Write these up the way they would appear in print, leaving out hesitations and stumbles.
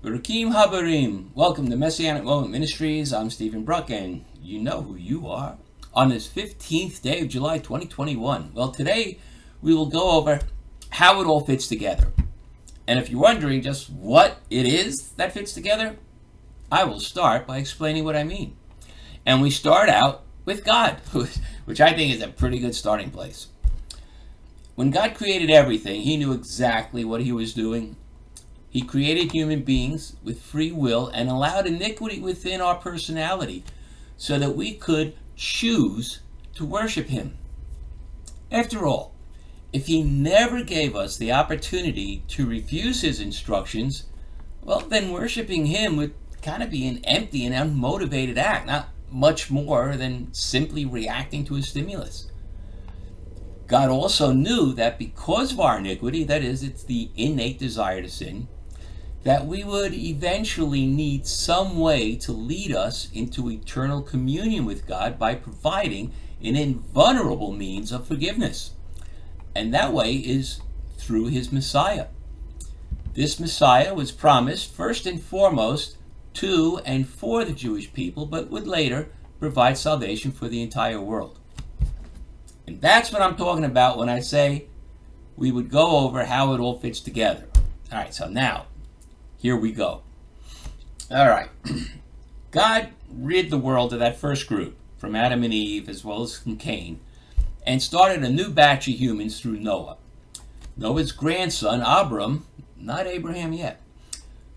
Rakim Habarim, welcome to Messianic Moment Ministries. I'm Stephen Bruck, and you know who you are. On this 15th day of July 2021, well, today we will go over how it all fits together. And if you're wondering just what it is that fits together, I will start by explaining what I mean. And we start out with God, which I think is a pretty good starting place. When God created everything, He knew exactly what He was doing. He created human beings with free will and allowed iniquity within our personality so that we could choose to worship Him. After all, if He never gave us the opportunity to refuse His instructions, well, then worshiping Him would kind of be an empty and unmotivated act, not much more than simply reacting to a stimulus. God also knew that because of our iniquity, that is, it's the innate desire to sin, that we would eventually need some way to lead us into eternal communion with God by providing an invulnerable means of forgiveness. And that way is through His Messiah. This Messiah was promised first and foremost to and for the Jewish people, but would later provide salvation for the entire world. And that's what I'm talking about when I say we would go over how it all fits together. All right, so now, here we go. All right. God rid the world of that first group, from Adam and Eve as well as from Cain, and started a new batch of humans through Noah. Noah's grandson, Abram, not Abraham yet,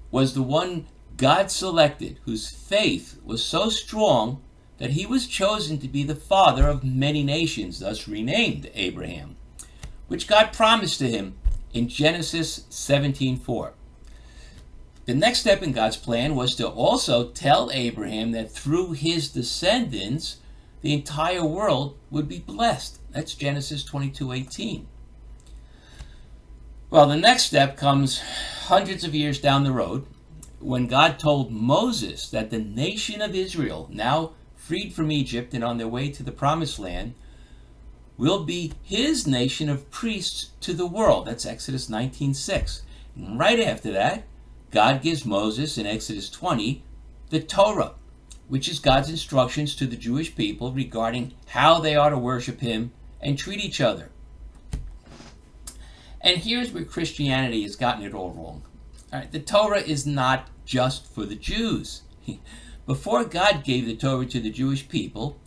was the one God selected, whose faith was so strong that he was chosen to be the father of many nations, thus renamed Abraham, which God promised to him in Genesis 17:4. The next step in God's plan was to also tell Abraham that through his descendants, the entire world would be blessed. That's Genesis 22:18. Well, the next step comes hundreds of years down the road when God told Moses that the nation of Israel, now freed from Egypt and on their way to the promised land, will be his nation of priests to the world. That's Exodus 19:6. And right after that, God gives Moses in Exodus 20 the Torah, which is God's instructions to the Jewish people regarding how they are to worship Him and treat each other. And here's where Christianity has gotten it all wrong. All right, the Torah is not just for the Jews. Before God gave the Torah to the Jewish people,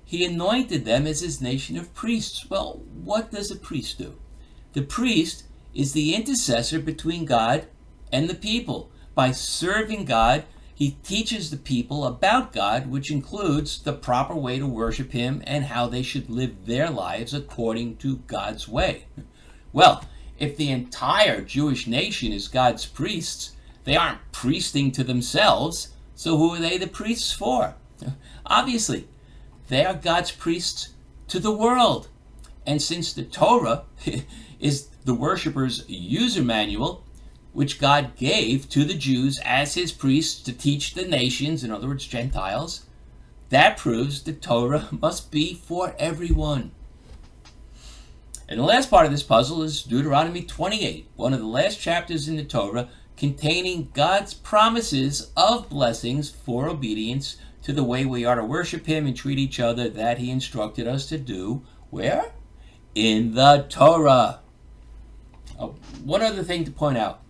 He anointed them as His nation of priests. Well, what does a priest do? The priest is the intercessor between God and the people. By serving God, he teaches the people about God, which includes the proper way to worship Him and how they should live their lives according to God's way. Well, if the entire Jewish nation is God's priests, they aren't priesting to themselves, so who are they the priests for? Obviously, they are God's priests to the world. And since the Torah is the worshippers' user manual, which God gave to the Jews as His priests to teach the nations, in other words, Gentiles, that proves the Torah must be for everyone. And the last part of this puzzle is Deuteronomy 28, one of the last chapters in the Torah, containing God's promises of blessings for obedience to the way we are to worship Him and treat each other that He instructed us to do. Where? In the Torah. One other thing to point out.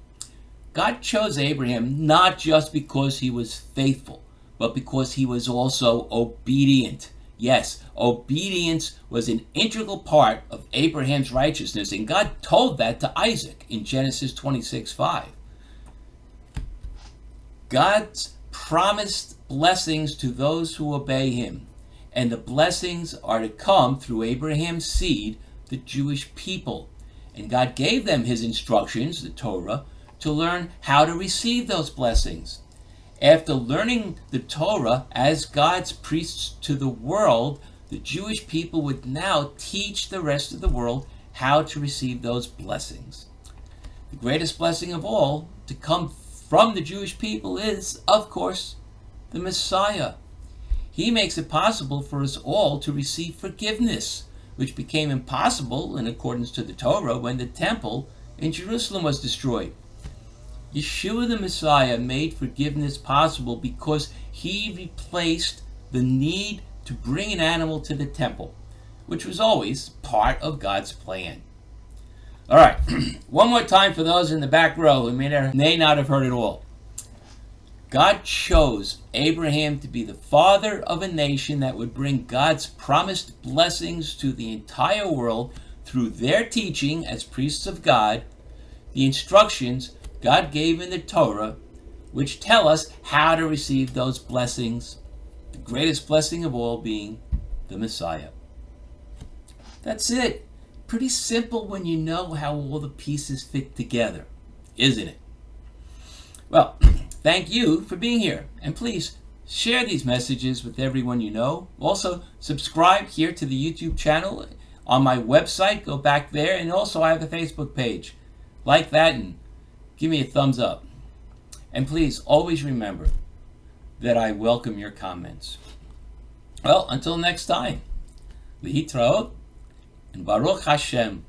God chose Abraham not just because he was faithful, but because he was also obedient. Yes, obedience was an integral part of Abraham's righteousness, and God told that to Isaac in Genesis 26:5. God's promised blessings to those who obey Him, and the blessings are to come through Abraham's seed, the Jewish people. And God gave them His instructions, the Torah, to learn how to receive those blessings. After learning the Torah as God's priests to the world, the Jewish people would now teach the rest of the world how to receive those blessings. The greatest blessing of all to come from the Jewish people is, of course, the Messiah. He makes it possible for us all to receive forgiveness which became impossible in accordance to the Torah when the temple in Jerusalem was destroyed. Yeshua the Messiah made forgiveness possible because he replaced the need to bring an animal to the temple, which was always part of God's plan. All right, one more time for those in the back row who may not have heard it all. God chose Abraham to be the father of a nation that would bring God's promised blessings to the entire world through their teaching as priests of God, the instructions God gave in the Torah, which tell us how to receive those blessings, the greatest blessing of all being the Messiah. That's it. Pretty simple when you know how all the pieces fit together, isn't it? Well, thank you for being here, and please share these messages with everyone you know. Also, subscribe here to the YouTube channel on my website. Go back there, and also I have a Facebook page. Like that and give me a thumbs up. And please always remember that I welcome your comments. Well, until next time, Lihitraot and Baruch Hashem.